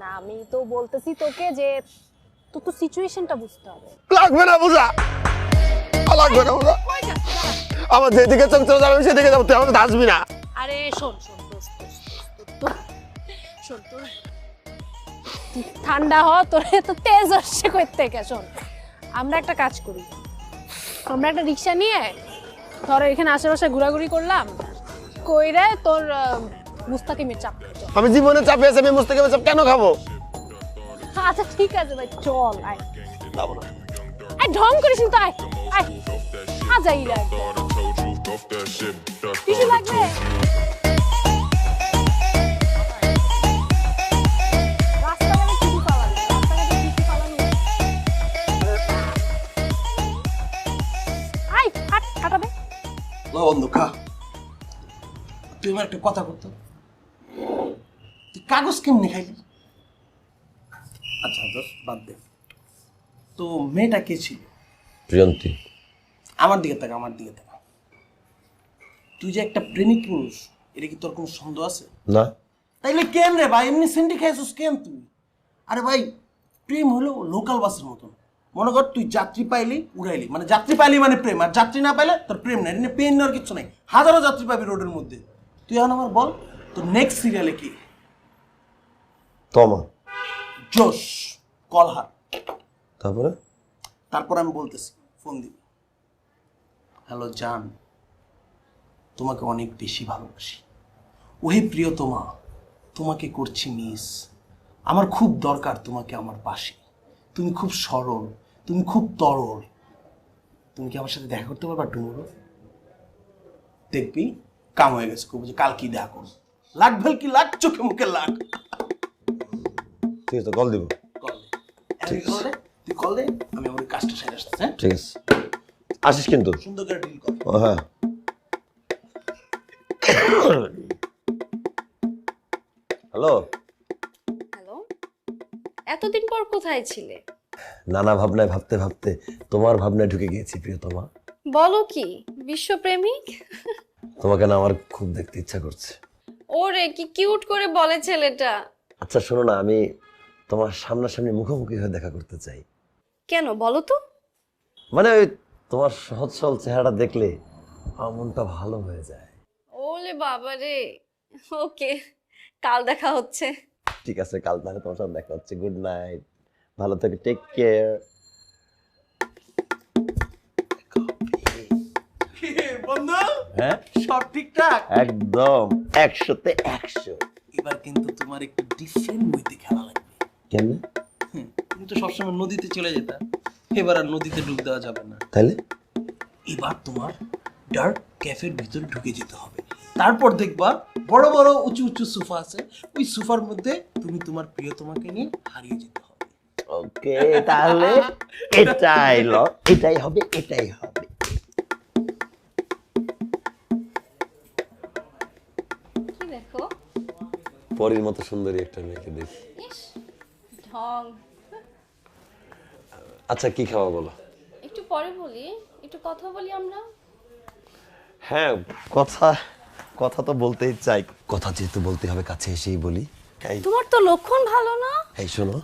না আমি তো বলতেছি তোকে যে তোর তো সিচুয়েশনটা বুঝতে হবে। লাগবে না বোঝা, লাগবে না বোঝা। আমার যেদিকে চোখ চলে যাবে সেদিকে যাবো, তুই আমাকে আসবি না। আরে শোন শোন দোস্ত, শোন তোর ঠান্ডা হ, তোর তো তেজ আসছে কই থেকে। শোন আমরা একটা কাজ করি, আমরা একটা রিক্সা নিয়ে ধর এখানে আশেপাশে ঘোরাঘুরি করলাম, কইরে তোর মুস্তাকিমের চাপ খাই চল। আমি জীবনে চাপে আছি, আমি মুস্তাকিমের চাপ কেন খাবো? আচ্ছা ঠিক আছে ভাই চল, আয় যাবো না। আয় ঢং করিস না তো, আয় আয় আজাই লাগবে কিছু লাগবে। রাস্তাঘাটে কিছু পাওয়া যায়, রাস্তাঘাটে কিছু পাওয়া যায়। আয় হাট হাঁটাবে। বন্ধু খা, তুই আমার একটা কথা করতো, তুই কাগজ কেমনি খাইলি? আচ্ছা দোষ বাদ দে, তো মেয়েটা কে ছিল? প্রিয়ন্তী। আমার দিকে তাকা, আমার দিকে তাকা। তুই যে একটা প্রেমিক পুরুষ, এটা কি তোর কোনো সন্দেহ আছে? না। তাইলে কেন রে ভাই এমনি সেন্টি খাইছিস কেন তুই? আরে ভাই প্রেম হলো লোকাল বাসের মতন। মনে কর তুই যাত্রী পাইলি উড়াইলি, মানে যাত্রী পাইলি মানে প্রেম, আর যাত্রী না পাইলে তোর প্রেম নাই। এটা পেন নেওয়ার কিছু নাই, হাজারো যাত্রী পাবি রোডের মধ্যে। তুই এখন আমার বল তোর নেক্সট সিরিয়ালে কি? তোমা। জোশ কলহার। তারপরে? তারপর আমি বলতেছি, ফোন দিবি। হ্যালো জান, তোমাকে অনেক বেশি ভালোবাসি। ওহে প্রিয়তমা, তোমাকে করছি মিস। আমার খুব দরকার তোমাকে আমার পাশে। তুমি খুব সরল, তুমি খুব তরল। তুমি কি আমার সাথে দেখা করতে পারবা টুমোরো? দেখবি কাম হয়ে গেছে, খুব কাল কি দেখা করবো। লাগ ভেল কি লাগ, চোখে মুখে লাগ। ঠিক আছে, কল দিব। কল দে, তুই কল দে, আমি আমার কাজটা সেরে আসতেছি। হ্যাঁ ঠিক আছে, আসিস কিন্তু। সুন্দর করে ডিল কর। ও হ্যাঁ। হ্যালো। হ্যালো, এতদিন পর কোথায় ছিলে? নানা ভাবনায় ভাবতে ভাবতে তোমার ভাবনায় ঢুকে গিয়েছি প্রিয়তমা। বলো কি, বিশ্বপ্রেমিক? তোমাকে না আমার খুব দেখতে ইচ্ছা করছে। ওরে কি কিউট করে বলে ছেলেটা। আচ্ছা শোনো না, আমি তোমার সামনাসামনি মুখোমুখি হয়ে দেখা করতে চাই। কেন বলো তো? মানে ওই তোমার সহজ সরল চেহারাটা দেখলে আমার মনটা ভালো হয়ে যায়। ওলে বাবা রে, ওকে কাল দেখা হচ্ছে। ঠিক আছে, কাল তাহলে তোমার সাথে দেখা হচ্ছে। গুড নাইট, ভালো থেকে, টেক কেয়ার। বন্ধু হ্যাঁ সব ঠিকঠাক? একদম 100-তে 100। এবার কিন্তু তোমার একটু ডিফারেন্ট ওয়েতে খেলা লাগবে। কেন? তুমি তো সবসময় নদীতে চলে যেতা, এবার আর নদীতে ডুব দেওয়া যাবে না। তাহলে এবার তোমার ডার্ক ক্যাফের ভিতরে ঢুকে যেতে হবে। তারপর দেখবা বড় বড় উঁচু উঁচু সোফা আছে, ওই সোফার মধ্যে তুমি তোমার প্রিয়তমাকে নিয়ে হারিয়ে যেতে হবে। ওকে, তাহলে এটাই হবে, এটাই হবে। কি দেখো? পরীর মতো সুন্দরী একটা মেয়েকে দেখি। ইস, ঢং। আচ্ছা কি খাওয়া বলো? একটু পরে বলি, একটু কথা বলি আমরা। হ্যাঁ, কথা তো বলতেই চাই। কথা যেহেতু বলতে হবে, কাছে এসেই বলি। তোমার তো লক্ষণ ভালো না। এই শোনো,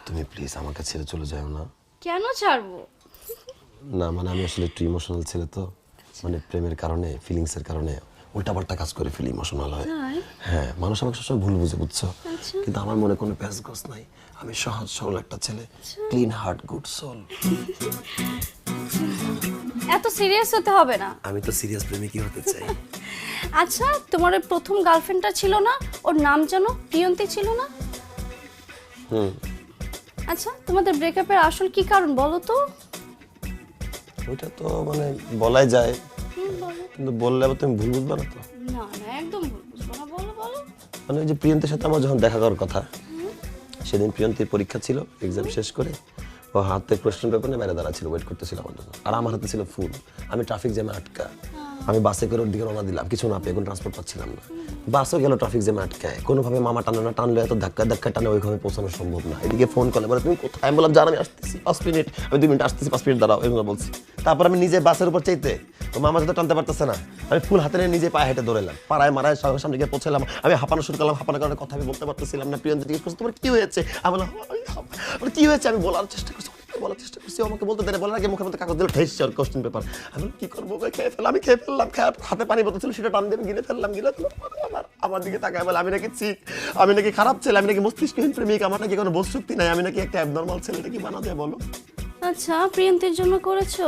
তুমি প্লিজ আমাকে ছেড়ে চলে যাও না। কেন ছাড়বো? না মানে আমি আসলে একটু ইমোশনাল ছেলে তো, মানে প্রেমের কারণে, ফিলিংসের কারণে উল্টাপাল্টা কাজ করে ফেলি, ইমোশনাল হয়। হ্যাঁ, মানুষ আমাকে সবসময় ভুল বুঝে, বুঝছো? কিন্তু আমার মনে কোনো প্যাচগোছ নাই। আমি সহজ সরল একটা ছেলে, ক্লিন হার্ট, গুড সোল। এত সিরিয়াস হতে হবে না। আমি তো সিরিয়াস প্রেমিকই হতে চাই। আচ্ছা, তোমার ওই প্রথম গার্লফ্রেন্ডটা ছিল না, ওর নাম যেন প্রিয়ন্তী ছিল না? আচ্ছা, তোমাদের ব্রেকআপের আসল কি কারণ বলো তো? ওইটা তো মানে বলাই যায়, কিন্তু বললে আবার তুমি ভুল বুঝবে না তো। না না, একদম ভুল বুঝবো না, বলো বলো। মানে ওই যে প্রিয়ন্তীর সাথে আমার যখন দেখা করার কথা, সেদিন প্রিয়ন্তীর পরীক্ষা ছিল, এক্সাম শেষ করে ও হাতে কোয়েশ্চেন পেপার নিয়ে বাইরে দাঁড়া ছিল, ওয়েট করতেছিল আমার জন্য। আর আমার হাতে ছিল ফুল। আমি ট্রাফিক জ্যামে আটকা, আমি বাসে করে ওর দিকে রওনা দিলাম, কিছু না পেয়ে, কোনো ট্রান্সপোর্ট পাচ্ছিলাম না। বাসও গেল ট্রাফিক জ্যামে আটকায়, কোনোভাবে মামা টানে না, টানলে এত ধাক্কা ধাক্কা টানে ওইভাবে পৌঁছানো সম্ভব না। এদিকে ফোন করে বলে তুমি কোথায়? আমি বললাম জান আমি আসতেছি 5 মিনিট, আমি 2 মিনিট আসতেছি, 5 মিনিট দাঁড়াও, এগুলো বলছি। তারপর আমি নিজে বাসের উপর চাইতে ও ও মামা তো টানতে পারতেছে না, আমি ফুল হাতে নিয়ে নিজে পায়ে হেঁটে দৌড়ালাম, পাড়ায় মারায় সঙ্গে সামনে গিয়ে পৌঁছালাম, আমি হাঁপানো শুরু করলাম, হাঁপানোর কারণে কথা আমি বলতে পারতেছিলাম না। প্রিয়ন্তি জিজ্ঞেস করছে তোমার কি হয়েছে, আমি বললাম কি হয়েছে, আমি বলার চেষ্টা করছি, বলার চেষ্টা করছি, আমাকে বলতে দেয়, বলার আগে মুখের মধ্যে কাগজ দিল ঠেসছে আর কোশ্চেন পেপার। আমি বললাম কি করবো, খেয়ে ফেললাম, আমি খেয়ে ফেললাম, খেয়ে হাতে পানি বোতল ছিল সেটা টান দিয়ে গিলে ফেললাম, আমার দিকে তাকায় বলে আমি নাকি চিক, আমি নাকি খারাপ ছেলে, আমি নাকি মস্তিষ্কহীন প্রেমিক, আমার নাকি কোনো বোধ শক্তি নাই, আমি নাকি একটা অ্যাবনর্মাল ছেলে, এটা কি বানা যায় বলো? আচ্ছা প্রিয়ন্তীর জন্য করেছো,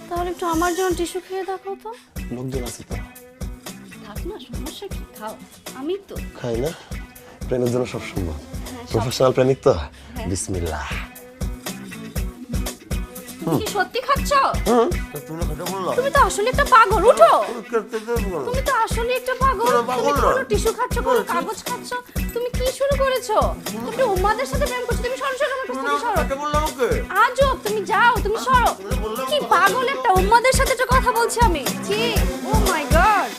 তাহলে একটু আমার জন্য টিস্যু খেয়ে দেখো তো। লোকজন আছে তো, থাক না, সমস্যা কি, খাও, আমি তো খাই না, প্রেমের জন্য সব সম্ভব, প্রফেশনাল প্রেমিক তো। বিসমিল্লাহ। কি সত্যি খাচ্ছ? তুমি কথা বললো, তুমি তো আসলে একটা পাগল, উঠো, তুমি তো আসলে একটা পাগল, তুমি কোনো টিস্যু খাচ্ছ, কোনো কাগজ খাচ্ছ, তুমি কি শুরু করেছো? তুমি উম্মাদের সাথে প্রেম করছো, তুমি সরো সরো, আমার কাছ থেকে সরো। আজব, তুমি যাও, তুমি সরো। কি পাগল একটা, উম্মাদের সাথে তো কথা বলছি আমি। ছি, ও মাই গড।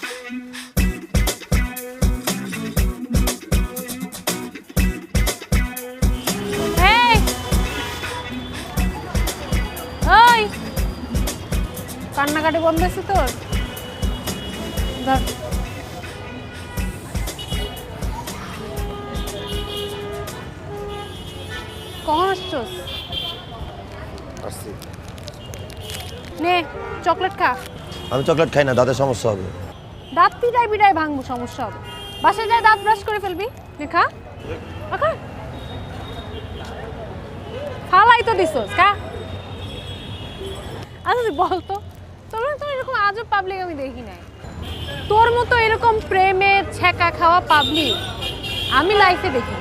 এই ওই কান্নাকাটি বন্ধ হয়েছে তোর? ধর। কখন আসছোস? নে চকলেট খা। আমি চকলেট খাই না, দাঁতের সমস্যা হবে। দাঁত পিটাই পিটাই ভাঙবো, সমস্যা হবে। বাসায় যায় দাঁত ব্রাশ করে ফেলবি। নে খা, খা। ফালাই তো দিছোস, খা। আচ্ছা তুই বলতো, তোর তো এরকম আজব পাবলিক আমি দেখি নাই। তোর মতো এরকম প্রেমের ছ্যাঁকা খাওয়া পাবলিক আমি লাইফে দেখি।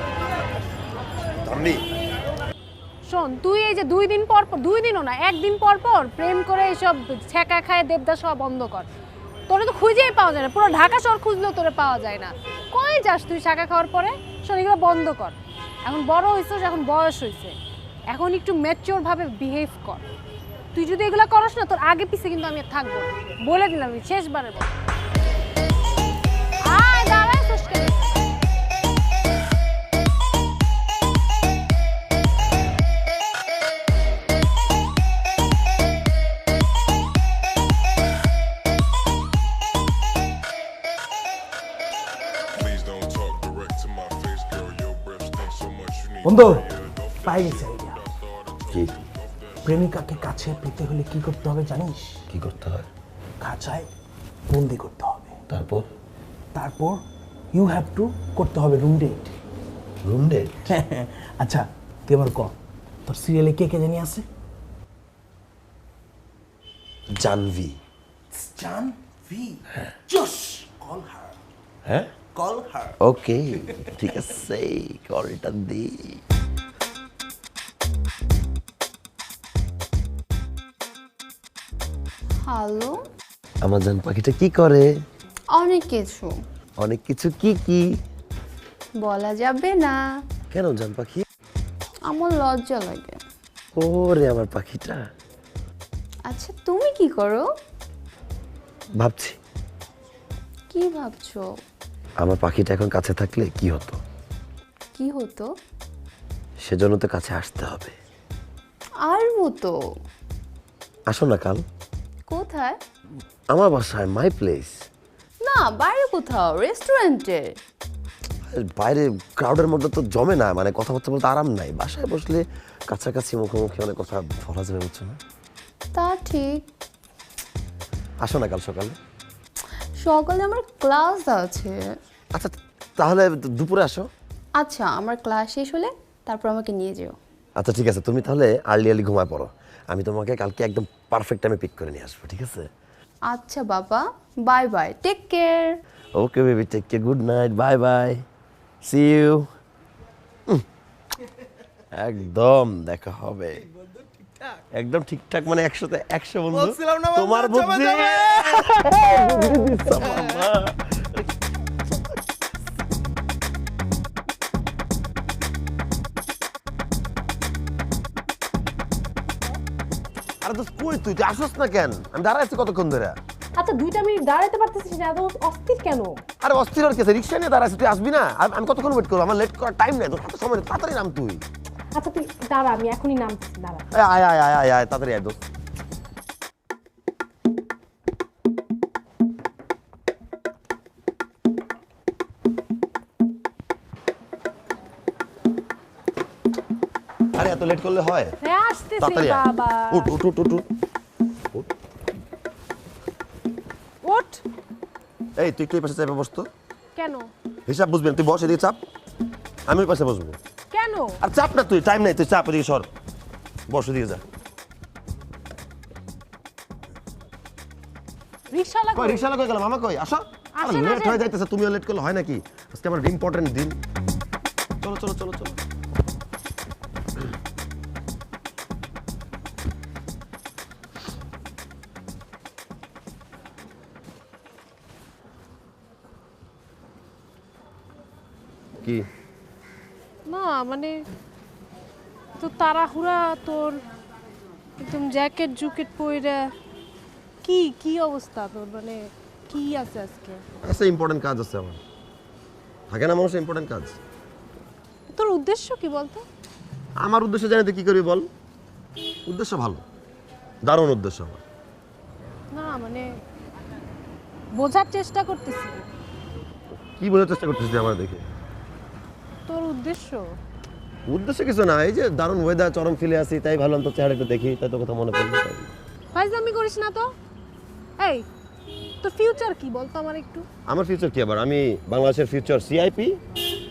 শোন, তুই এই যে 2 দিন পর পর, 2 দিনও না 1 দিন পর পর প্রেম করে এইসব ছ্যাঁকা খায় দেবদাস হওয়া বন্ধ কর। তোরে তো খুঁজেই পাওয়া যায় না, পুরো ঢাকা শহর খুঁজলেও তোরে পাওয়া যায় না। কই যাস তুই ছ্যাঁকা খাওয়ার পরে? শোন, এগুলো বন্ধ কর। এখন বড় হইছিস, এখন বয়স হয়েছে, এখন একটু ম্যাচিওর ভাবে বিহেভ কর। তুই যদি এগুলো করস না, তোর আগে পিছে কিন্তু আমি আর থাকবো না, বলে দিলাম, আমি শেষবারের মতো। আয় দাঁড়ায় সুস্কে। বন্ধু পাই গেছে আইডিয়া। কি প্রেমিকাকে কাছে পেতে হলে কি করতে হবে জানিস? কি করতে হয়? খাঁচায় বন্দি করতে হবে, তারপর? তারপর ইউ হ্যাভ টু করতে হবে রুম ডেট। Room date? আচ্ছা তুই এবার কর, তোর সিরিয়ালে কে কে জানি আছে? Janhvi. Janhvi, just call her. হ্যাঁ, কল হার। ওকে ঠিক আছে, কলটা দি। হ্যালো, আমার জান পাখিটা কি করে? অনেক কিছু অনেক কিছু। কি কি বলা যাবে না, কেন জান পাখি? আমার লজ্জা লাগে। ওরে আমার পাখিটা। আচ্ছা তুমি কি করো? ভাবছি কি ভাবছো? আমার পাখিটা এখন কাছে থাকলে কি হতো। কি হতো? সেজন্য তো কাছে আসতে হবে। আসবো তো। আসো না কাল কোথায়? আমার বাসায়, মাই প্লেস। না বাইরে কোথাও, রেস্টুরেন্টে। বাইরে ক্রাউডের মধ্যে তো জমে না, মানে কথাবার্তা বলতে আরাম নাই। বাসায় বসলে কাছাকাছি মুখোমুখি অনেক কথা বলা যাবে, বুঝছো না? তা ঠিক। আসো না কাল সকালে। সকালে আমার ক্লাস আছে। আচ্ছা তাহলে দুপুরে আসো। আচ্ছা আমার ক্লাস শেষ হলে তারপর আমাকে নিয়ে যেও। আচ্ছা ঠিক আছে, তুমি তাহলে আর্লি ঘুমায় পড়ো, আমি তোমাকে কালকে একদম পারফেক্ট টাইমে পিক করে নিয়ে আসবো, ঠিক আছে? আচ্ছা বাবা, bye bye, take care. Okay baby, take care, good night, bye bye, see you. একদম দেখা হবে, একদম ঠিকঠাক, মানে 100-তে 100 বন্ধু। তোমার বুদ্ধি। আরে দোস্ত কই তুই আসছ না কেন? আমি দাঁড়ায় আছি কতক্ষণ ধরে। আচ্ছা 2টা মিনিট দাঁড়াতে পারতেছিস না, এত অস্থির কেন? আরে অস্থির আর কেসে, রিক্সা নিয়ে দাঁড়ায় আছি, তুই আসবি না? আমি কতক্ষণ ওয়েট করবো? আমার লেট করার টাইম নেই, তোর হাতে সময় নেই, তাড়াতাড়ি নাম তুই। আচ্ছা তুই দাঁড়া, আমি এখনই নামতেছি, দাঁড়া। আয় আয় আয় আয় আয়, তাড়াতাড়ি আয় দোস্ত। আরে এত লেট করলে হয়? হ্যাঁ আসতেছি তাড়াতাড়ি আয়। বাবা। উঠ উঠ উঠ উঠ উঠ। ওঠ। এই তুই কি এই পাশে চাপে বসতো? কেন? হিসাব বুঝবি না, তুই বস এদিকে চাপ, আমি ওই পাশে বসবো। কেন? আর চাপ না, তুই টাইম নাই, তুই চাপ এদিকে সর, বস এদিকে যা। রিকশাওয়ালা কই রিকশাওয়ালা কই গেল? মামা কই? আসো। আর আসেন, লেট আসেন। হয়ে যাইতেছে, তুমিও লেট করলে হয় নাকি? আজকে আমার ইম্পর্টেন্ট দিন। চলো চলো চলো চলো। কি না মানে তো তাড়াহুড়া, তোর একদম জ্যাকেট জুকেট পইরা, কি কি অবস্থা তোর, মানে কি আছে আজকে? আচ্ছা, ইম্পর্টেন্ট কাজ আছে আমার, থাকে না মানুষের ইম্পর্টেন্ট কাজ। তোর উদ্দেশ্য কি বলতো? আমার উদ্দেশ্য জানিতে কি করবি বল? উদ্দেশ্য ভালো, দারুণ উদ্দেশ্য আমার। না মানে বোঝার চেষ্টা করতেছি কি বোঝার চেষ্টা করতেছিস তুই আমার দেখে? তোর উদ্দেশ্য। উদ্দেশ্য কিছু না, এই যে দারুণ ওয়েদার, চরম ফিলে আছি, তাই ভাবলাম তোর চেহারা একটু দেখি, তাই তো কথা মনে পড়লো। ফাইজলামি করিস না তো। এই তোর ফিউচার কি বলতো আমার একটু? আমার ফিউচার কি আবার? আমি বাংলাদেশের future CIP,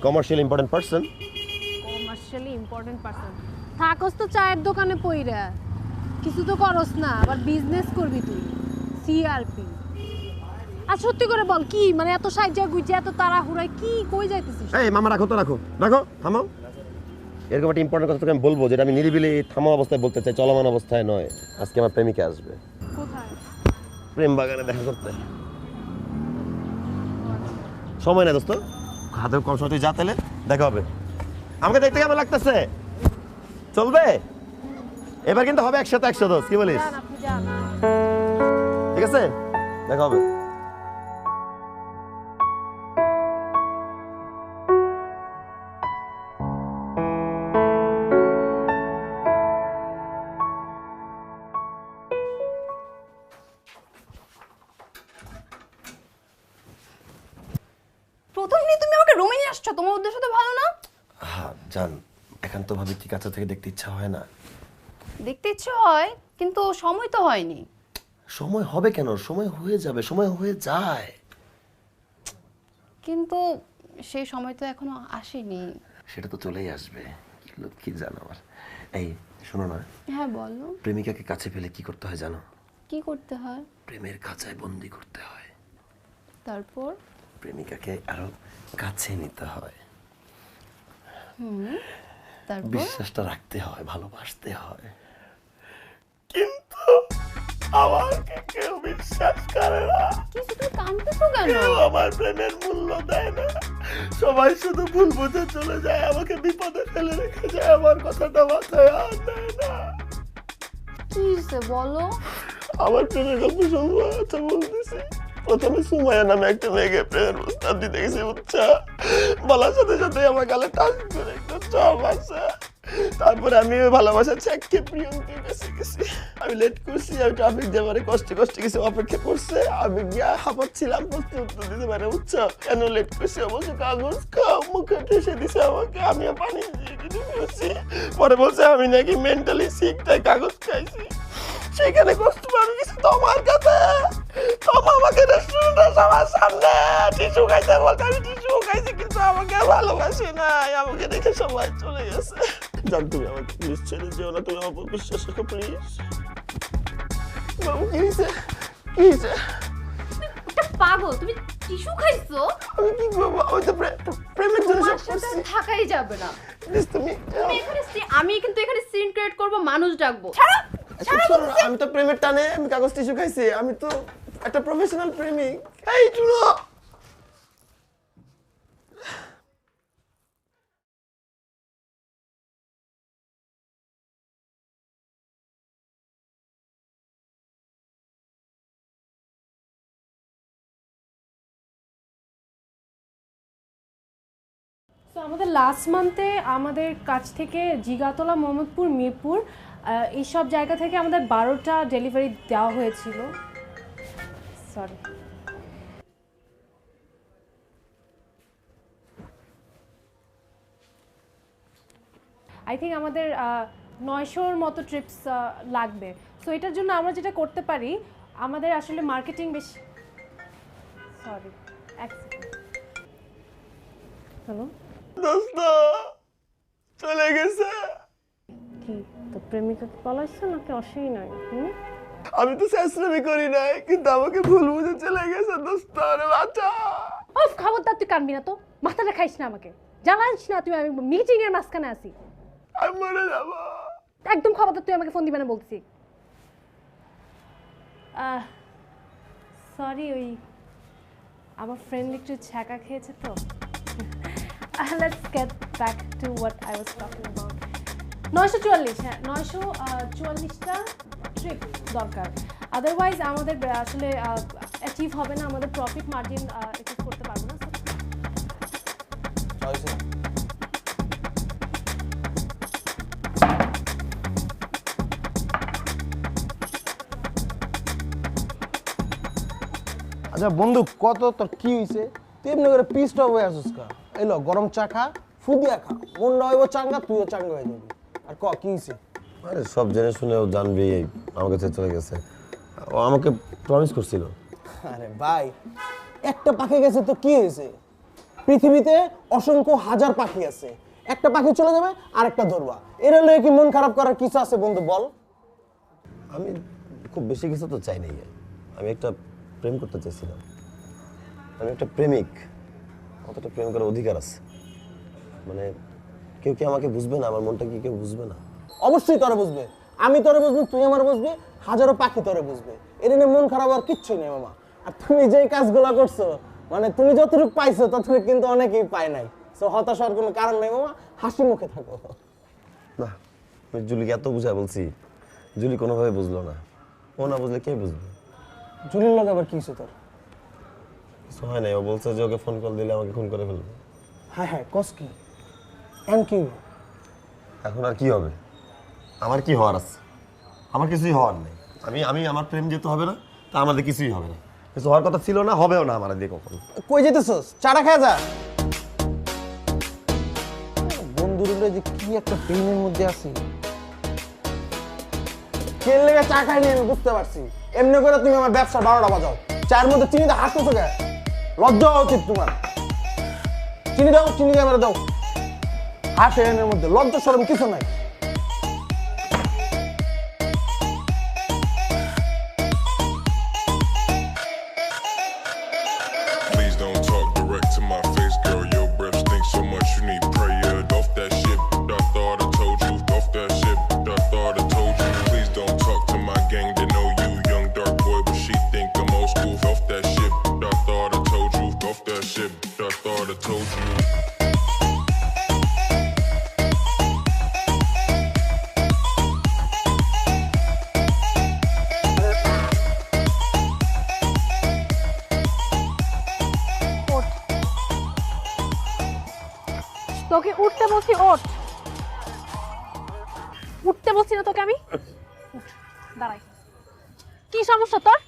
commercial important person. Commercially important person থাকস তো চায়ের দোকানে পইরা, কিছু তো করস না, আবার বিজনেস করবি তুই, সিআরপি। আর সত্যি করে বল কি, মানে এত সাইজা গুইজা এত তাড়াহুড়ায় কি কই যাইতেছিস? এই মামা রাখো তো, রাখো রাখো, থামাও। এরকম একটা ইম্পর্টেন্ট কথা তোকে আমি বলবো, যেটা আমি নিরিবিলি থামা অবস্থায় বলতে চাই, চলমান অবস্থায় নয়। আজকে আমার প্রেমিকা আসবে কোথায়? প্রেম বাগানে দেখা করতে। সময় নাই দোস্ত, হাতে কম সময়, তুই যা, তাহলে দেখা হবে। আমাকে দেখতে কেমন লাগতেছে? চলবে? এবার কিন্তু হবে একসাথে 100 দোস্ত, কি বলিস? যান আপনি যান। ঠিক আছে, দেখা হবে। প্রথম দিন তুমি আমাকে রুমে নিয়ে আসছো, তোমার উদ্দেশ্য তো ভালো না। হ্যাঁ জান, একান্ত ভাবে কি কাছে থেকে দেখতে ইচ্ছা হয় না? দেখতে ইচ্ছে হয়, কিন্তু সময় তো হয়নি। সময় হবে কেন? সময় হয়ে যাবে, সময় হয়ে যায়। কিন্তু সেই সময় তো এখনো আসেনি। সেটা তো চলেই আসবে। কি লক্ষ্মী জান আমার। এই শোনো না, হ্যাঁ বলো, প্রেমিকাকে কাছে পেলে কি করতে হয় জানো? কি করতে হয়? প্রেমের খাঁচায় বন্দি করতে হয়। তারপর? প্রেমিকাকে আরো কাছে নিতে হয়, তারপর বিশ্বাসটা রাখতে হয়, ভালোবাসতে হয়। কিন্তু আমাকে কেউ বিশ্বাস করে না, কিছু তুমি কাঁদতেছো কেন? কেউ আমার প্রেমের মূল্য দেয় না। সবাই শুধু ভুল বুঝে চলে যায়, আমাকে বিপদে ফেলে রেখে যায়, আমার কথাটা মাথায় আর দেয় না। কি হয়েছে বলো? আমার প্রেমের গল্প শুনবো? আচ্ছা বলতেছি। প্রথমে সুমাইয়া নামে একটা মেয়েকে প্রেমের প্রস্তাব দিতে গেছি, উচ্চা বলার সাথে সাথে আমার গালে টাচ করে একটা চর মারছে। তারপরে আমি ওই ভালোবাসার চেককে প্রিয়ঙ্কের কাছে গেছি। আমি লেট করছি, আমি ট্রাফিক জ্যামারে কষ্টে কষ্টে কিছু অপেক্ষা করছে, আমি গিয়া হাঁপাচ্ছিলাম, প্রশ্ন উত্তর দিতে পারে। উচ্চা কেন লেট করছি? অবশ্য কাগজ খাও, মুখে ঠেসে দিছে আমাকে, আমিও পানি দিয়ে দিতে বলছি। পরে বলছে আমি নাকি মেন্টালি সিক, তাই কাগজ খাইছি। সেখানে কষ্ট পাবি কিছু তোমার কাছে, তোমার আমাকে রেস্টুরেন্টে সবার সামনে টিস্যু খাইতে বলতে, আমি টিস্যু খাইছি, কিন্তু আমাকে ভালোবাসে নাই, আমাকে দেখে সবাই চলে গেছে। জান তুমি আমাকে প্লিজ ছেড়ে যেও না, তুমি আমার উপর বিশ্বাস রাখো প্লিজ। বাবু কি হয়েছে? কি হয়েছে? একটা পাগল, তুমি টিস্যু খাইছো? আমি কি করবো? আমি তো প্রেমের জন্য তোমার সব সাথে করছি। থাকাই যাবে না। প্লিজ তুমি তুমি এখানে আমি কিন্তু এখানে সিন ক্রিয়েট করব, মানুষ ডাকবো। ছাড়ো ছাড়ো। আমি তো প্রেমের টানে আমি কাগজ টিস্যু খাইছি, আমি তো একটা প্রফেশনাল প্রেমিক। এই টুনো, তো আমাদের লাস্ট মান্থে আমাদের কাছ থেকে জিগাতলা, মোহাম্মদপুর, মিরপুর এইসব জায়গা থেকে আমাদের 12টা ডেলিভারি দেওয়া হয়েছিল। সরি। আই থিঙ্ক আমাদের 900-র মতো ট্রিপস লাগবে। সো এটার জন্য আমরা যেটা করতে পারি, আমাদের আসলে মার্কেটিং বেশি, সরি এক সেকেন্ড, হ্যালো দোস্ত চলে গেছে। কি তো প্রেমিকা পলাইছে নাকি অসেই নাই? আমি তো শেষরামি করি নাই, কিন্তু আমাকে ভুল বুঝে চলে গেছে দোস্ত, রে বাঁচা। অফ, খবরদার তুই কানবি না তো, মাথাটা খাইস না আমাকে, জানাইস না তুই আমি মিটিং এর মাঝখানে আছি। আমি মরে যাবো। একদম খবরদার তুই আমাকে ফোন দিবে না বলছি। সরি, ওই আমার ফ্রেন্ড একটু ছ্যাঁকা খেয়েছে তো। Let's get back to what I was talking about. 944, হ্যাঁ 944টা ট্রিপ দরকার, আদারওয়াইজ আমাদের আসলে অ্যাচিভ হবে না, আমাদের প্রফিট মার্জিন অ্যাচিভ করতে পারবো না। আচ্ছা বন্ধু, কত তোর কি হইছে? তুই এমনি করে পিস্ট হয়ে আসিস কা? এলো গরম চা খা, ফুদিয়া খা, মনটা হইব চাঙ্গা, তুইও চাঙ্গা হয়ে যাবি। আর ক কি হইছে? আরে সব জেনে শুনেও জানবি আমার কাছে চলে গেছে। ও আমাকে প্রমিস করছিল। আরে ভাই, একটা পাখি গেছে তো কি হয়েছে? পৃথিবীতে অসংখ্য হাজার পাখি আছে, একটা পাখি চলে যাবে আর একটা ধরবা, এর হলে কি মন খারাপ করার কিছু আছে বন্ধু বল? আমি খুব বেশি কিছু তো চাই নাই, আমি একটা প্রেম করতে চাইছিলাম। আমি একটা প্রেমিক, অতটা প্রেম করার অধিকার আছে। মানে কেউ কি আমাকে বুঝবে না? আমার মনটা কি কেউ বুঝবে না? অবশ্যই তোরে বুঝবে, আমি তোরে বুঝবো, তুই আমার বুঝবি, হাজারো পাখি তোরে বুঝবে, এর নিয়ে মন খারাপ আর কিচ্ছুই নেই মামা। আর তুমি যেই কাজগুলো করছো, মানে তুমি যতটুকু পাইছো ততটুকু কিন্তু অনেকেই পায় নাই। সো হতাশ হওয়ার কোনো কারণ নেই মামা, হাসি মুখে থাকো। না, আমি জুলিকে এত বুঝাই বলছি, জুলি কোনোভাবে বুঝলো না। ও না বুঝলে কে বুঝবে? জুলির লগে আবার কি হয়েছে তোর? কিছু হয় নাই, ও বলছে যে ওকে ফোন কল দিলে আমাকে খুন করে ফেলবে। হ্যাঁ হ্যাঁ, কস কি এম কি? এখন আর কি হবে? আমার কি হওয়ার আছে? আমার কিছুই হওয়ার নেই। আমি আমার প্রেম যেতে হবে না, তা আমাদের কিছুই হবে না। কিছু হওয়ার কথা ছিল না, হবেও না আমার দিয়ে কখনো। কই যেতেছস? চাটা খেয়ে যা। বন্ধুরা যে কি একটা পেইনের মধ্যে আছি, কে লেগে চা খাইনি আমি বুঝতে পারছি। এমনি করে তুমি আমার ব্যবসা 12টা বাজাও, চায়ের মধ্যে চিনিতে হাসতেছো কে? লজ্জা হওয়া উচিত তোমার। চিনি দাও, চিনি দিয়ে দাও। হাসে এর মধ্যে লজ্জা শরম কিছু নাই। Please don't talk direct to my face, girl. Your breath stinks so much you need prayer. Off that shit, I thought I told you. Off that shit, I thought I told you. Please don't talk to my gang, they know you. Young dark boy, but she think I'm old school. Off that shit, I thought I told you. Off that shit, I thought I told you. তোকে উঠতে বলছি, ওঠ। উঠতে বলছি না তোকে আমি? উঠ, দাঁড়াই। কি সমস্যা তোর?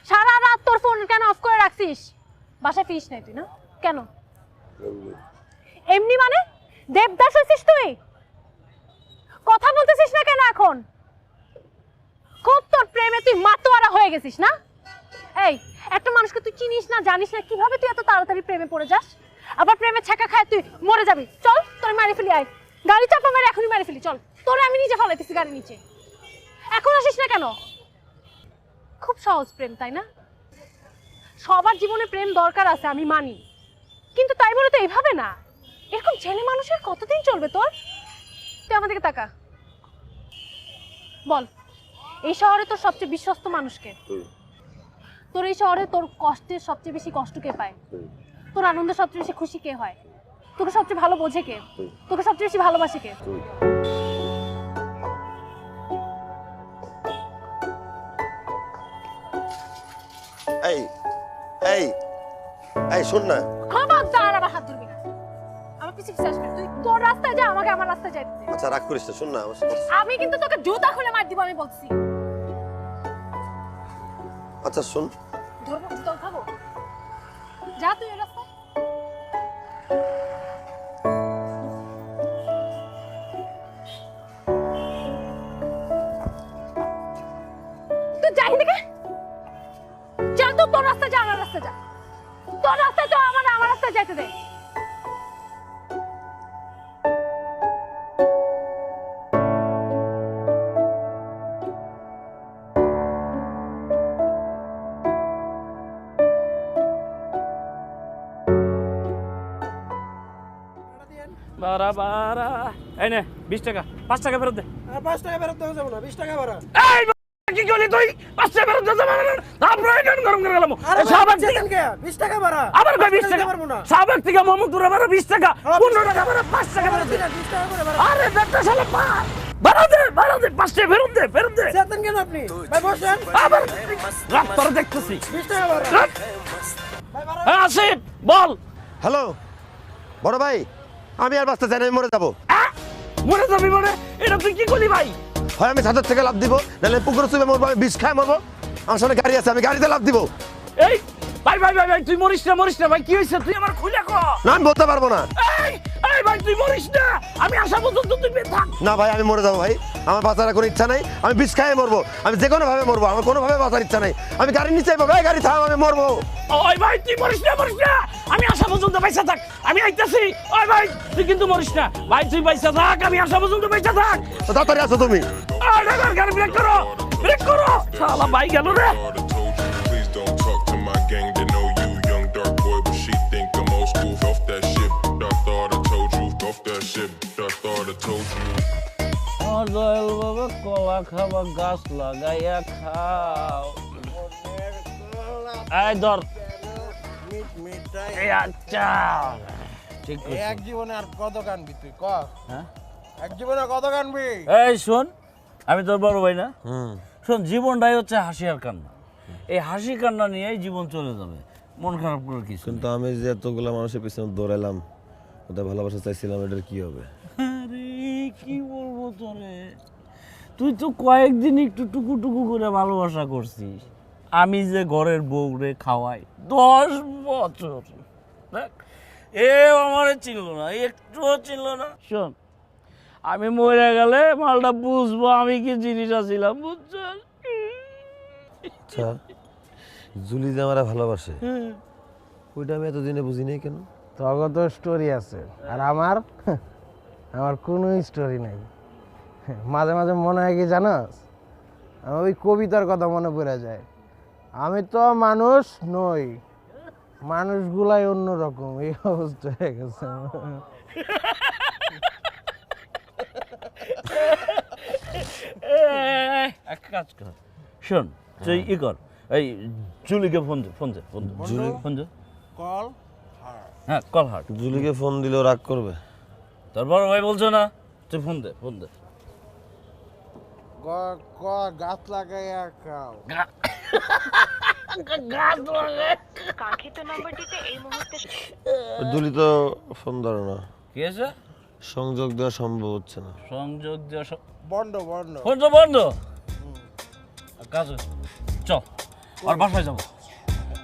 সারা রাত তোর ফোন কেন অফ করে রাখছিস? বাসায় ফিরিস নাই তুই না? কেন এমনি? মানে দেবদাস হয়েছিস তুই? কথা বলতেছিস না কেন এখন? খুব তোর প্রেমে তুই মাতোয়ারা হয়ে গেছিস না? এই একটা মানুষকে তুই চিনিস না, জানিস না, কিভাবে তুই এত তাড়াতাড়ি প্রেমে পড়ে যাস? আবার প্রেমে ছ্যাঁকা খায় তুই মরে যাবি। চল তোর মারি ফেলি, আয় গাড়ি চাপা মেরে এখনই মারি ফেলি। চল, তোরে আমি নিজে ফেলাইতেছি গাড়ি নিচে। এখন আসিস না কেন? খুব সহজ প্রেম, তাই না? সবার জীবনে প্রেম দরকার আছে, আমি মানি, কিন্তু তাই বলে তো এইভাবে না। এরকম ছেলে মানুষের কতদিন চলবে তোর? তুই আমাদেরকে তাকা, বল এই শহরে তোর সবচেয়ে বিশ্বস্ত মানুষকে? তোর এই শহরে তোর কষ্টের সবচেয়ে বেশি কষ্ট কে পায়? তোর আনন্দের সবচেয়ে বেশি খুশি কে হয়? তোকে সবচেয়ে ভালো বোঝে কে? তোকে সবচেয়ে বেশি ভালোবাসে কে? এই এই এই শোন না, খবরদার আমার হাত ধরবি না, আমার পিছে পিছে আসবি। তুই তোর রাস্তায় যা, আমাকে আমার রাস্তায় যাইতে দে। আচ্ছা রাগ করিস না, শোন না আমার সাথে। আমি কিন্তু তোকে জুতা খুলে মার দিব, আমি বলছি। আচ্ছা শোন, ধরবো, জুতা উঠাবো। যা তুই ওই রাস্তায়। তারা বারা এই নে 20 টাকা 5 টাকা ফেরত দে। 5 টাকা ফেরত দেওয়া যাবে না, 20 টাকা ভাড়া। এই কি করলি তুই? 5 টাকা ফেরত দে যাবে না। তারপরে এটা গরম করে গেলাম। সাবাক থেকে 20 টাকা ভাড়া। আবার কই 20 টাকা পারবো না। সাবাক থেকে মোহাম্মদপুরে ভাড়া 20 টাকা, 15 টাকা ভাড়া, 5 টাকা ফেরত দে। 20 টাকা করে ভাড়া। আরে বেটা শালা ভাড়া দে 5 টাকা ফেরত দে। চেতন কেন আপনি? ভাই বসেন। আবার রাত তোর দেখতেছি। 20 টাকা ভাড়া। হ্যাঁ আসিফ বল। হ্যালো বড় ভাই, আমি আর বাঁচতে চাই না, আমি মরে যাবো। মরে যাবি মানে? এটা তুই কি করলি ভাই? হয় আমি ছাদের থেকে লাভ দিব, নাহলে পুকুরে চুবে মরবো, আমি বিষ খায় মরবো। আমার সামনে গাড়ি আছে, আমি গাড়িতে লাভ দিব। এই ভাই তুই মরিস না ভাই, কি হয়েছে তুই আমার খুলে কর। না আমি বলতে পারবো না। এই ভাই তুই মরিস না, আমি আসা পর্যন্ত তুই বেঁচে থাক। না ভাই আমি মরে যাবো ভাই, আমার বাঁচার কোনো ইচ্ছা নাই, আমি বিষ খায় মরবো, আমি যে কোনো ভাবে মরবো, আমার কোনোভাবে বাঁচার ইচ্ছা নাই। আমি গাড়ি নিচে যাবো, ভাই গাড়ি থাম, আমি মরবো। ওই ভাই তুই মরিস না, আমি আসা পর্যন্ত বেঁচে থাক, আমি আইতাছি। ওই ভাই তুই কিন্তু মরিস না ভাই, তুই বেঁচে থাক, আমি আসা পর্যন্ত বেঁচে থাক। তো তাড়াতাড়ি আসো তুমি। গাড়ি ব্রেক করো শালা ভাই গেল রে। Thought I told you, please don't talk to my gang. They know you, young dark boy, but she think I'm old school. Off that shit, I thought I told you. Off that shit, I thought I told you. Dayal বাবা কলা খাবা গাছ লাগাইয়া খাও। এই ধর এই আচ্ছা ঠিক কইছিস। এক জীবনে আর কত কানবি তুই ক? হ্যাঁ এক জীবনে কত কানবি? এই শোন, আমি তোর বড় ভাই না? শোন, জীবনটাই হচ্ছে হাসি আর কান্না। এই হাসি কান্না নিয়েই জীবন চলে যাবে, মন খারাপ করে কিছু। কিন্তু আমি যে এতগুলো মানুষের পিছনে দৌড়াইলাম, ওদের ভালোবাসা চাইছিলাম, এটার কি হবে? আরে কি বলবো তোরে, তুই তো কয়েকদিন একটু টুকু করে ভালোবাসা করছিস। আমি যে ঘরের বউ রে খাওয়াই 10 বছর, দেখ এ আমারে চিনল না, একটুও চিনল না। শোন, আমি মরে গেলে মালটা বুঝবো আমি কি জিনিস আছিলাম, বুঝছ? আচ্ছা জুলি যে আমার ভালোবাসে, ওইটা আমি এতদিনে বুঝি নাই কেন? তোর তো স্টোরি আছে আর আমার কোনো স্টোরি নাই। মাঝে মাঝে মনে হয় কি জানোস, আমার ওই কবিতার কথা মনে পড়ে যায়। আমি তো মানুষ নই, মানুষগুলাই অন্যরকম, এই অবস্থা হয়ে গেছে। এক কাজ কর, শোন তুই ই কর, এই জুলিকে ফোন দে। কল হ্যাঁ কল হাট। জুলিকে ফোন দিলেও রাগ করবে? তোর বড় ভাই বলছো না, তুই ফোন দে। গাছ লাগাইয়া খাও। কাঙ্ক্ষিত নম্বরটিতে এই মুহূর্তে জুলি তো ফোন ধরো না, কি আছে? সংযোগ দেওয়া সম্ভব হচ্ছে না। সংযোগ দেওয়া বন্ধ ফোন তো বন্ধ। কাজ চল আর বাসায় যাবো,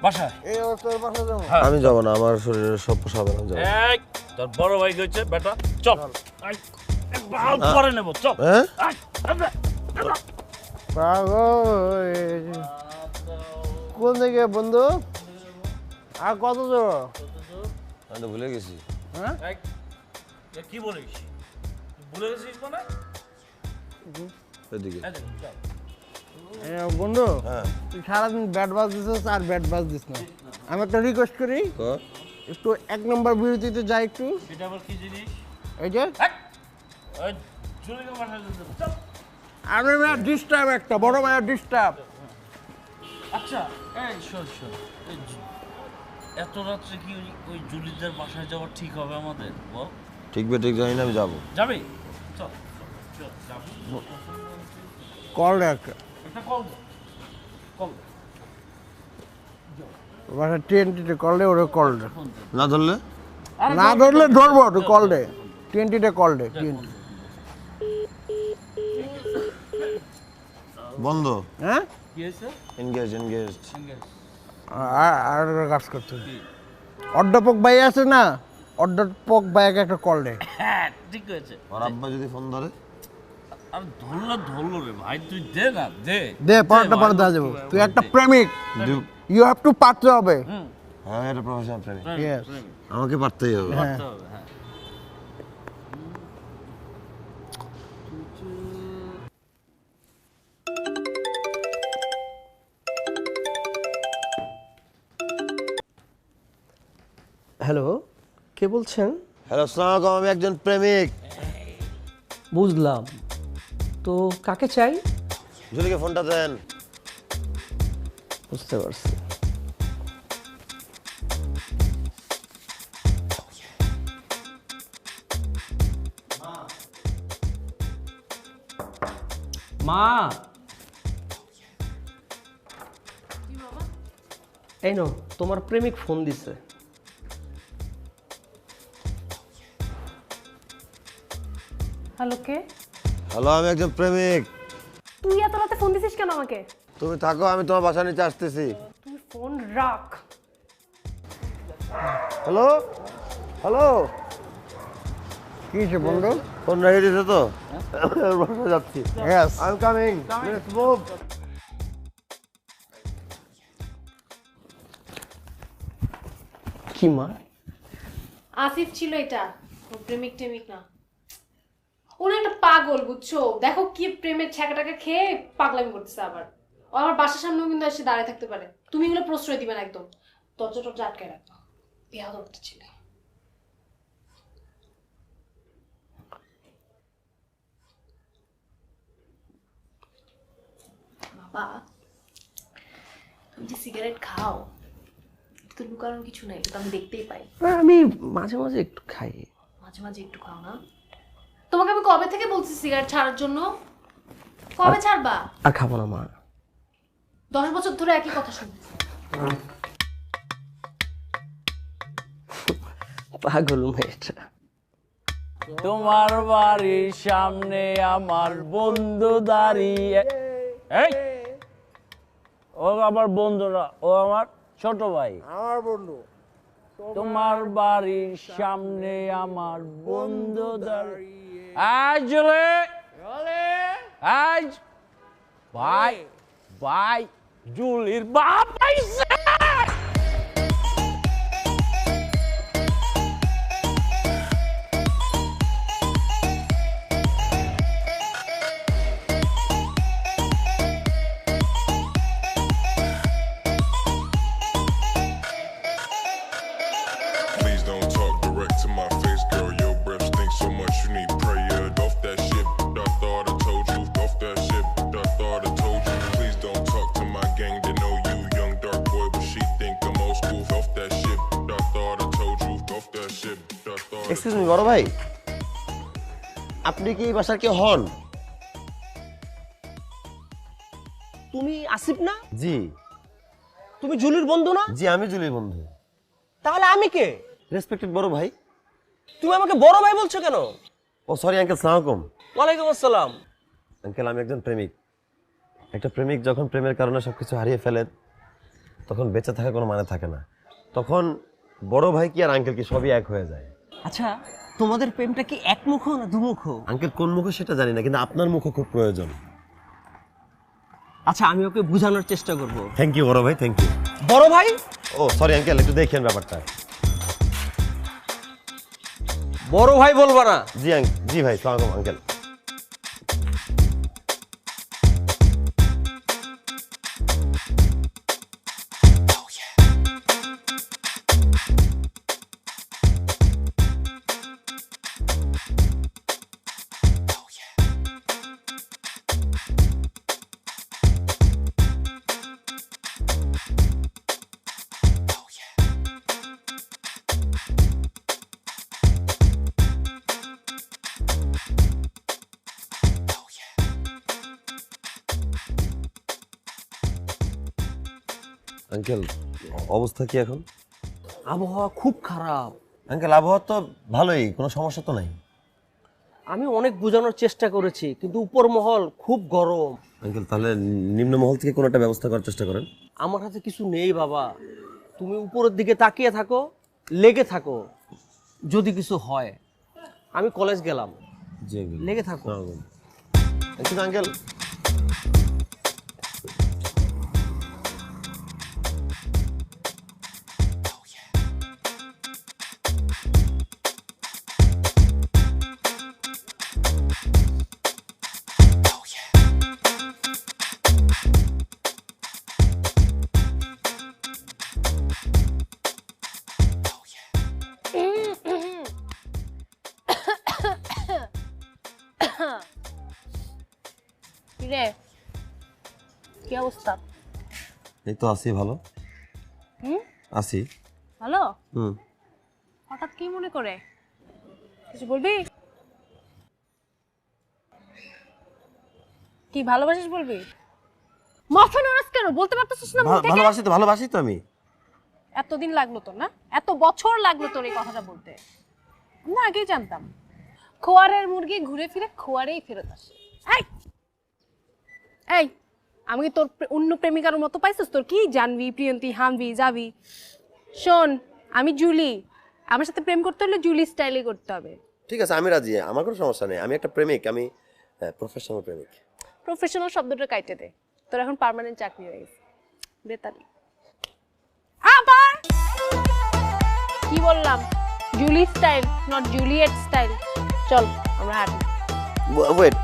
বাসায়। এই অবস্থায় বাসা যাবো। আমি যাবো না, আমার শরীরের সব পোষাবে না, যাবো। এই তোর বড় ভাই গেছে বেটা, চল পরে নেবো, চল। হ্যাঁ কোন দিকে বন্ধু? আর কত দূর? আমি তো ভুলে গেছি। কি বলিস, ভুলে গেছিস মানে? এদিকে বন্ধু হ্যাঁ তুই সারাদিন ব্যাট বাজ দিস আর ব্যাট বাজ দিস না। আমি একটা রিকোয়েস্ট করি, একটু 1 নম্বর বিরতিতে যাই একটু। এটা আবার কি জিনিস? এই যে ওই জুলিকে বাসায় যেতে হবে, চল। আমি ডিস্টার্ব, একটা বড় মায়ের ডিস্টার্ব। আচ্ছা এই শোন, এত রাত্রে কি ওই জুলিদের বাসায় যাওয়া ঠিক হবে আমাদের, বল? ঠিক জানি না, আমি যাবো। যাবি? চল যাবি। কল দেখ, একটা কল দে। বাসা TNT-তে কল দে, ওরে কল দে। না ধরলে? না ধরলে ধরবো, তুই কল দে, TNT-তে কল দে। বন্ধ। হ্যাঁ কি হয়েছে? এনগেজ আর কাজ করতে অর্ধপক ভাই আছে না, অর্ধপক ভাইকে একটা কল দে। হ্যাঁ ঠিক হয়েছে। আর আব্বা যদি ফোন ধরে? আর ধরলো রে ভাই, তুই দে না, দে পরটা পরে দেওয়া যাবো। তুই একটা প্রেমিক, ইউ হ্যাভ টু পারতে হবে। হ্যাঁ এটা প্রফেশনাল প্রেমিক, Yes. আমাকে পারতেই হবে। হ্যাঁ হ্যালো, কে বলছেন? হ্যালো, আসসালামু আলাইকুম, আমি একজন প্রেমিক। বুঝলাম, তো কাকে চাই? জুলিকে ফোনটা দেন। বুঝতে পারছি। মা, এই নো তোমার প্রেমিক ফোন দিছে। হ্যালো, কে? হ্যালো, আমি একজন প্রেমিক। তুই এত রাতে ফোন দিছিস কেন আমাকে? তুমি থাকো, আমি তোমার বাসা নিচে আসতেছি। তুই ফোন রাখ। হ্যালো হ্যালো, কি হয়েছে বন্ধু? ফোন রেখে দিয়েছে তো? বাসা যাচ্ছি। Yes. I am coming, let's move. কি মা? আসিফ ছিল এটা, ও প্রেমিক টেমিক না। ও না একটা পাগল, বুঝছো? দেখো কি প্রেমের ছ্যাঁকাটাকে খেয়ে পাগলামি করতেছে আবার। ও আমার বাসার সামনেও কিন্তু এসে দাঁড়িয়ে থাকতে পারে। তুমি এগুলো প্রশ্রয় দিবে না একদম। দরজা টরজা আটকায় রাখবা। বিয়া দরটা ছিল। বাবা, তুমি যে সিগারেট খাও, তো লুকানোর কিছু নাই, এটা তো আমি দেখতেই পাই। আমি মাঝে মাঝে একটু খাই। মাঝে মাঝে একটু খাও না? তোমাকে আমি কবে থেকে বলছি সিগারেট ছাড়ার জন্য? কবে ছাড়বা? আর খাবো না মা। 10 বছর ধরে একই কথা শুনছি। পাগল মেয়েটা। তোমার বাড়ির সামনে আমার বন্ধু দাঁড়িয়ে। এই, ও আমার বন্ধু না, ও আমার ছোট ভাই। আমার বন্ধু। তোমার বাড়ির সামনে আমার বন্ধু দাঁড়িয়ে। আজ জলে আজ ভাই ভাই জুলির বাপ আইছে। Please don't talk direct to my face, girl. Your breath stinks so much you need prayer. Off that shit, I thought I told you. Off that shit, I thought I told you. Please don't talk to my gang, they know you. Young dark boy, but she think I'm old school. Off that shit, I thought I told you. Off that shit, I thought I excuse me বড় ভাই, আপনি কি এই বাসার কেউ হন? তুমি আসিফ না? জি তুমি জুলির বন্ধু না? জি, আমি জুলির বন্ধু। তাহলে আমি কে? রেসপেক্টেড বড় ভাই। তুমি আমাকে বড় ভাই বলছো কেন? ও সরি আঙ্কেল, সালাম আলাইকুম। ওয়ালাইকুম আসসালাম। আঙ্কেল, আমি একজন প্রেমিক। একটা প্রেমিক যখন প্রেমের কারণে সবকিছু হারিয়ে ফেলে, তখন বেঁচে থাকার কোনো মানে থাকে না। তখন বড় ভাই কি আর আঙ্কেল কি সবই এক হয়ে যায়। আচ্ছা, তোমাদের প্রেমটা কি একমুখ না দুমুখ? আঙ্কেল কোন মুখে সেটা জানি না, কিন্তু আপনার মুখে খুব প্রয়োজন। আচ্ছা, আমি ওকে বোঝানোর চেষ্টা করব। থ্যাংক ইউ বড় ভাই, থ্যাংক ইউ। বড় ভাই? ও সরি আঙ্কেল, একটু দেখেন ব্যাপারটা। বড় ভাই বলবা না? জি জি ভাই, সালাম আলাইকুম আঙ্কেল। আঙ্কেল অবস্থা কি এখন? আবহাওয়া খুব খারাপ। আঙ্কেল আবহাওয়া তো ভালোই, কোনো সমস্যা তো নাই। আমি অনেক বোঝানোর চেষ্টা করেছি, কিন্তু উপর মহল খুব গরম। আঙ্কেল তাহলে নিম্ন মহল থেকে কোনো একটা ব্যবস্থা করার চেষ্টা করেন। আমার হাতে কিছু নেই বাবা, তুমি উপরের দিকে তাকিয়ে থাকো, লেগে থাকো, যদি কিছু হয়। আমি কলেজ গেলাম, জি আঙ্কেল, লেগে থাকো। কিন্তু আঙ্কেল কি রে, কি অবস্থা? এই তো আছি ভালো। হুম, আছি। ভালো। হুম। হঠাৎ কি মনে করে? কিছু বলবি? কি ভালোবাসিস বলবি? মাথা নাড়াস কেন? বলতে পারতেছিস না মুখ থেকে? ভালোবাসি তো আমি। এতদিন লাগলো তোর না? এত বছর লাগলো তোর এই কথাটা বলতে? আমরা আগেই জানতাম। খোয়ারের মুরগি ঘুরে ফিরে খোয়ারেই ফেরত আসে। এই এই, আমি কি তোর অন্য প্রেমিকার মতো পাইছিস? তোর কি জানবি, প্রিয়ন্তী, হামবি, যাবি? শোন, আমি জুলি। আমার সাথে প্রেম করতে হলে জুলি স্টাইলে করতে হবে। ঠিক আছে, আমি রাজি, আমার কোনো সমস্যা নেই। আমি একটা প্রেমিক, আমি প্রফেশনাল প্রেমিক। প্রফেশনাল শব্দটা কাইটে দে, তোর এখন পার্মানেন্ট চাকরি হয়ে গেছে। বেতালি আবার কি বললাম? Julie style, not Juliet style. চল আমরা হাঁটি। ওয়েট,